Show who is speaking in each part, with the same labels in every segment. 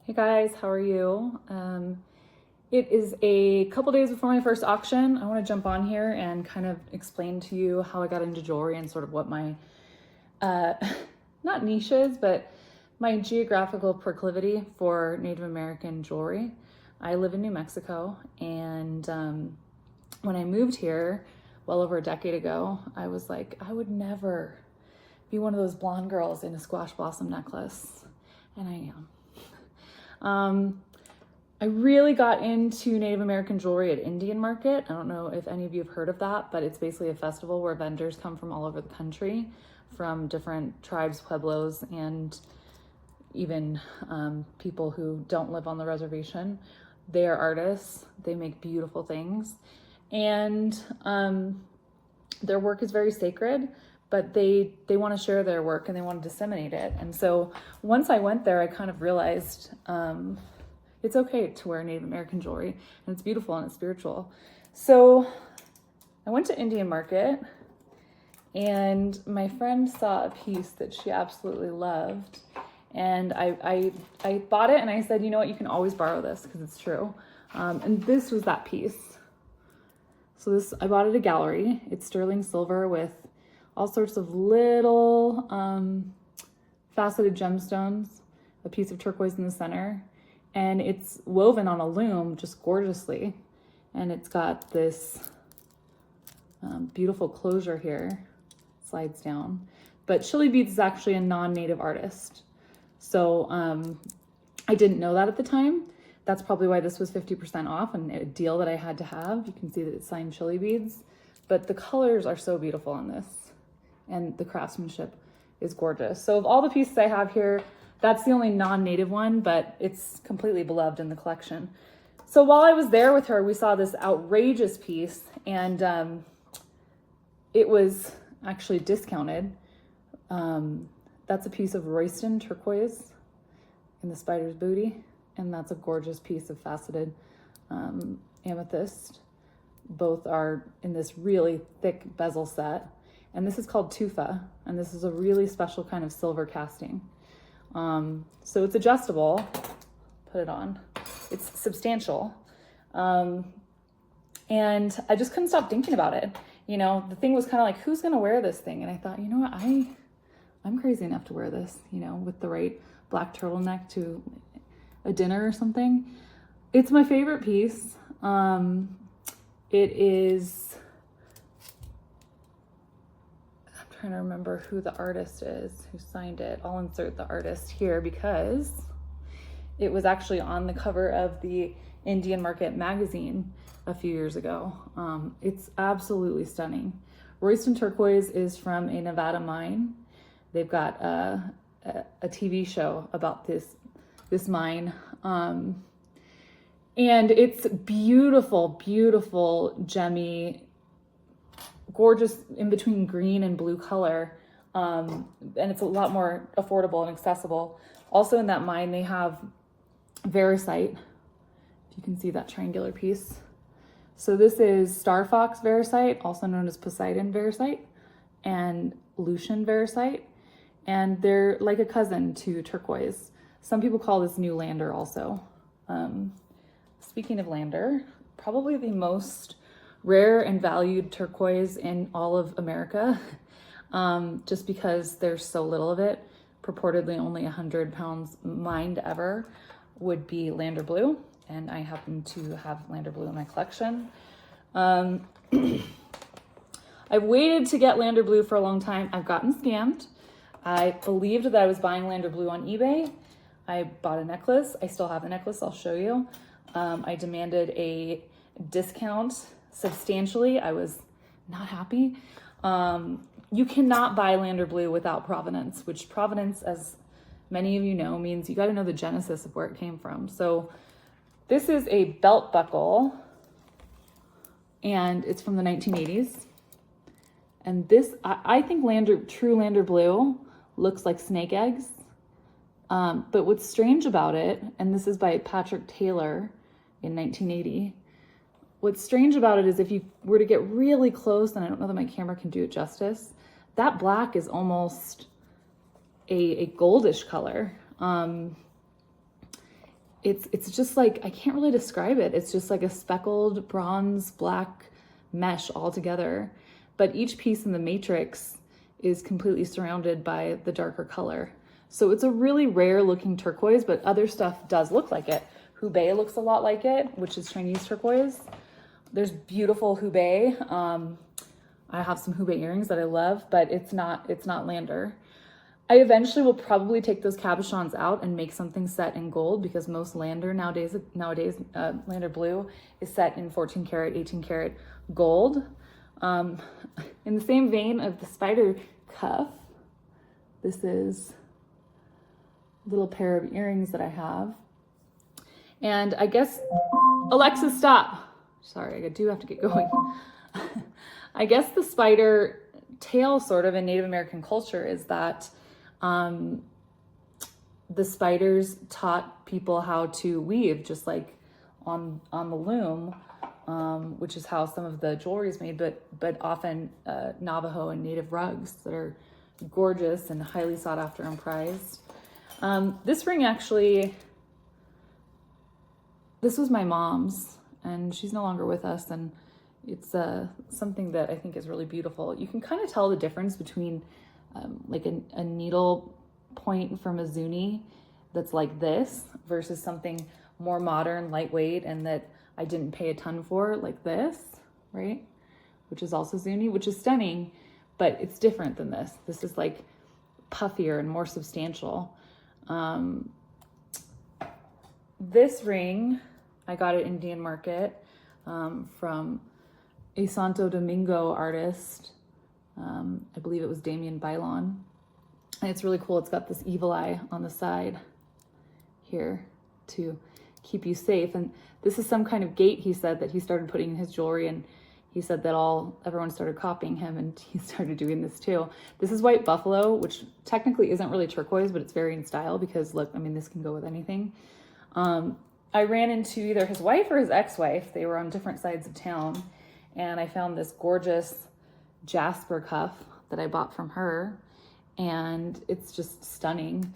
Speaker 1: Hey guys, how are you? It is a couple days before my first auction. I want to jump on here and kind of explain to you how I got into jewelry and sort of what my, not niche is, but my geographical proclivity for Native American jewelry. I live in New Mexico, and when I moved here well over a decade ago, I was like, I would never be one of those blonde girls in a squash blossom necklace, and I am. I really got into Native American jewelry at Indian Market. I don't know if any of you have heard of that, but it's basically a festival where vendors come from all over the country, from different tribes, pueblos, and even people who don't live on the reservation. They are artists. They make beautiful things. And their work is very sacred, but they want to share their work and they want to disseminate it. And so once I went there, I kind of realized it's okay to wear Native American jewelry, and it's beautiful and it's spiritual. So I went to Indian Market, and my friend saw a piece that she absolutely loved. And I bought it, and I said, you know what, you can always borrow this because it's true. And this was that piece. So this, I bought it at a gallery. It's sterling silver with all sorts of little faceted gemstones, a piece of turquoise in the center, and it's woven on a loom just gorgeously. And it's got this beautiful closure here, slides down. But Chili Beads is actually a non-native artist. So I didn't know that at the time. That's probably why this was 50% off and a deal that I had to have. You can see that it's signed Chili Beads, but the colors are so beautiful on this, and the craftsmanship is gorgeous. So of all the pieces I have here, that's the only non-native one, but it's completely beloved in the collection. So while I was there with her, we saw this outrageous piece, and it was actually discounted. That's a piece of Royston turquoise in the spider's booty, and that's a gorgeous piece of faceted amethyst. Both are in this really thick bezel set. And this is called Tufa, and this is a really special kind of silver casting. So it's adjustable, put it on. It's substantial. And I just couldn't stop thinking about it. You know, the thing was kind of like, who's gonna wear this thing? And I thought, you know what, I'm crazy enough to wear this, you know, with the right black turtleneck to a dinner or something. It's my favorite piece. It is, I'm trying to remember who the artist is who signed it. I'll insert the artist here because it was actually on the cover of the Indian Market magazine a few years ago. It's absolutely stunning. Royston Turquoise is from a Nevada mine. They've got a TV show about this mine. And it's beautiful, beautiful, gemmy, gorgeous in between green and blue color. And it's a lot more affordable and accessible. Also in that mine, they have varisite. If you can see that triangular piece. So this is Star Fox varisite, also known as Poseidon varisite, and Lucian varisite. And they're like a cousin to turquoise. Some people call this new lander also. Speaking of lander, probably the most rare and valued turquoise in all of America, just because there's so little of it. Purportedly only 100 pounds mined ever would be lander blue, and I happen to have lander blue in my collection. I've waited to get lander blue for a long time. I've gotten scammed. I believed that I was buying lander blue on eBay. I bought a necklace. I still have the necklace. I'll show you. I demanded a discount substantially. I was not happy. You cannot buy lander blue without provenance, which provenance, as many of you know, means you got to know the genesis of where it came from. So this is a belt buckle, and it's from the 1980s. And this, I think true lander blue looks like snake eggs. But what's strange about it, and this is by Patrick Taylor in 1980, what's strange about it is if you were to get really close, and I don't know that my camera can do it justice, that black is almost a goldish color. it's just like, I can't really describe it. It's just like a speckled bronze black mesh all together. But each piece in the matrix is completely surrounded by the darker color. So it's a really rare looking turquoise, but other stuff does look like it. Hubei looks a lot like it, which is Chinese turquoise. There's beautiful Hubei. I have some Hubei earrings that I love, but it's not Lander. I eventually will probably take those cabochons out and make something set in gold, because most Lander nowadays Lander blue is set in 14 karat, 18 karat gold. In the same vein of the spider cuff, this is a little pair of earrings that I have. And I guess, Alexa, stop. Sorry, I do have to get going. I guess the spider tale sort of in Native American culture is that the spiders taught people how to weave, just like on the loom, which is how some of the jewelry is made, but often Navajo and Native rugs that are gorgeous and highly sought after and prized. This ring actually, this was my mom's, and she's no longer with us, and it's something that I think is really beautiful. You can kind of tell the difference between like a needle point from a zuni that's like this versus something more modern, lightweight, and that I didn't pay a ton for, like this, right? Which is also zuni, which is stunning, but it's different than this. This is like puffier and more substantial. This ring, I got at Indian Market from a Santo Domingo artist. I believe it was Damien Bailon. And it's really cool. It's got this evil eye on the side here to keep you safe. And this is some kind of gate, he said, that he started putting in his jewelry, and he said that everyone started copying him, and he started doing this too. This is white buffalo, which technically isn't really turquoise, but it's very in style because look, I mean, this can go with anything. I ran into either his wife or his ex-wife. They were on different sides of town, and I found this gorgeous jasper cuff that I bought from her, and it's just stunning.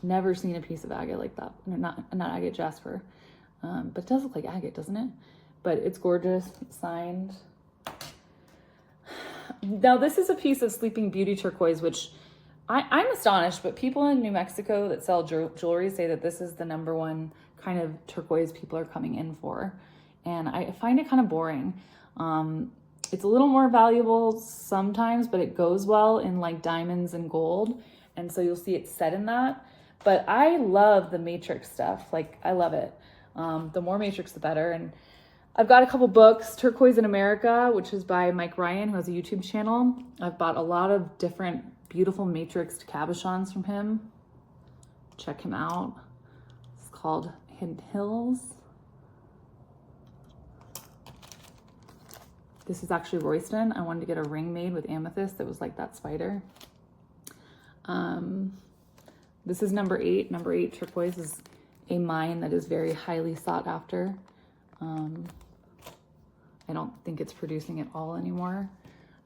Speaker 1: Never seen a piece of agate like that. Not agate, jasper, but it does look like agate, doesn't it? But it's gorgeous, signed. Now this is a piece of Sleeping Beauty turquoise, which I'm astonished, but people in New Mexico that sell jewelry say that this is the #1 kind of turquoise people are coming in for. And I find it kind of boring. It's a little more valuable sometimes, but it goes well in like diamonds and gold. And so you'll see it set in that. But I love the matrix stuff. Like, I love it. The more matrix, the better. And I've got a couple books, Turquoise in America, which is by Mike Ryan, who has a YouTube channel. I've bought a lot of different beautiful matrixed cabochons from him. Check him out. It's called Hidden Hills. This is actually Royston. I wanted to get a ring made with amethyst that was like that spider. This is number 8. Number 8 turquoise is a mine that is very highly sought after. I don't think it's producing at all anymore.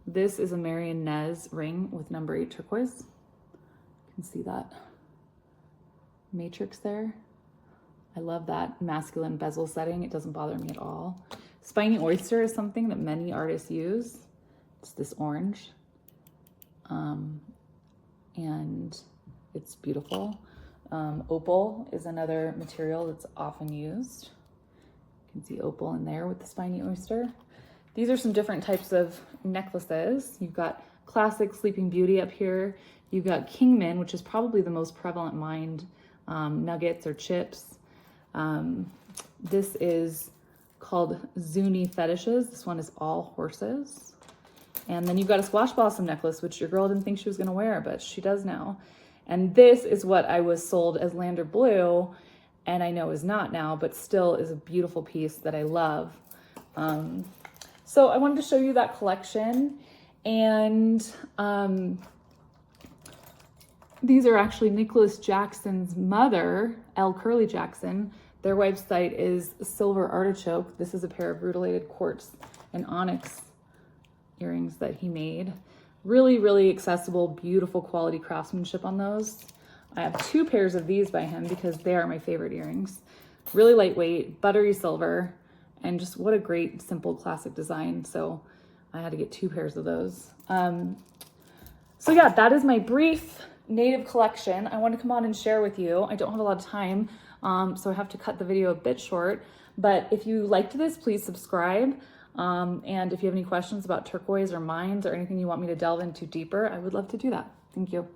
Speaker 1: This is a Marion Nez ring with number 8 turquoise. You can see that matrix there. I love that masculine bezel setting. It doesn't bother me at all. Spiny oyster is something that many artists use. It's this orange. And it's beautiful. Opal is another material that's often used. You can see opal in there with the spiny oyster. These are some different types of necklaces. You've got classic Sleeping Beauty up here. You've got kingman, which is probably the most prevalent mined nuggets or chips. This is called Zuni Fetishes. This one is all horses. And then you've got a squash blossom necklace, which your girl didn't think she was gonna wear, but she does now. And this is what I was sold as Lander Blue, and I know is not now, but still is a beautiful piece that I love. So I wanted to show you that collection. And these are actually Nicholas Jackson's mother, Elle Curley Jackson. Their website is Silver Artichoke. This is a pair of rutilated quartz and onyx earrings that he made. Really, really accessible, beautiful quality craftsmanship on those. I have 2 pairs of these by him because they are my favorite earrings. Really lightweight, buttery silver, and just what a great, simple, classic design. So I had to get 2 pairs of those. So yeah, that is my brief native collection. I want to come on and share with you. I don't have a lot of time, so I have to cut the video a bit short. But if you liked this, please subscribe. And if you have any questions about turquoise or mines or anything you want me to delve into deeper, I would love to do that. Thank you.